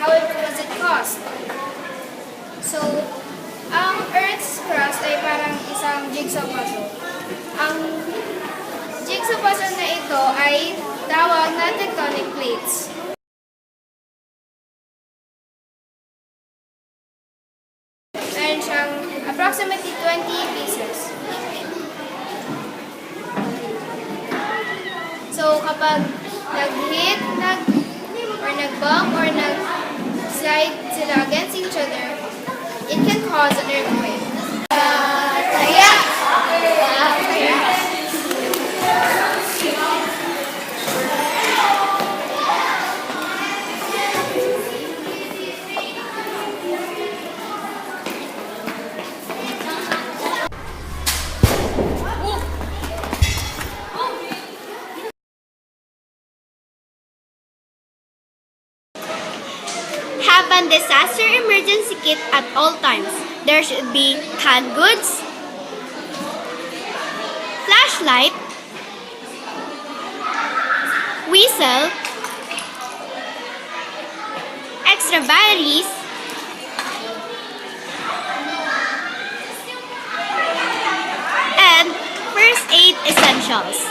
how much was it cost? So, ang Earth's crust ay parang isang jigsaw puzzle. Ang jigsaw puzzle na ito ay tawag na tectonic plates. Meron siyang approximately 20 pieces. So, kapag nag-hit, or nag-bump, or nag-slide sila against each other, it can cause an earthquake. Kaya! Have a disaster emergency kit at all times. There should be canned goods, flashlight, whistle, extra batteries, and first aid essentials.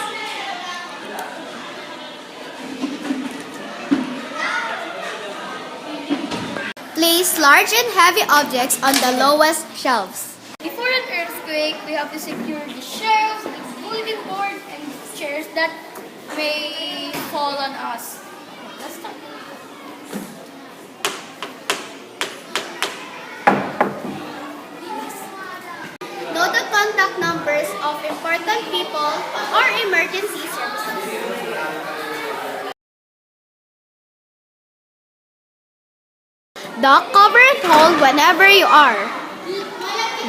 Place large and heavy objects on the lowest shelves. Before an earthquake, we have to secure the shelves, the bulletin board, and chairs that may fall on us. Let's start. Note the contact numbers of important people or emergency services. Duck, cover, and hold whenever you are.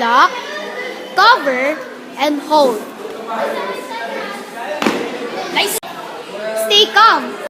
Duck, cover, and hold. Stay calm.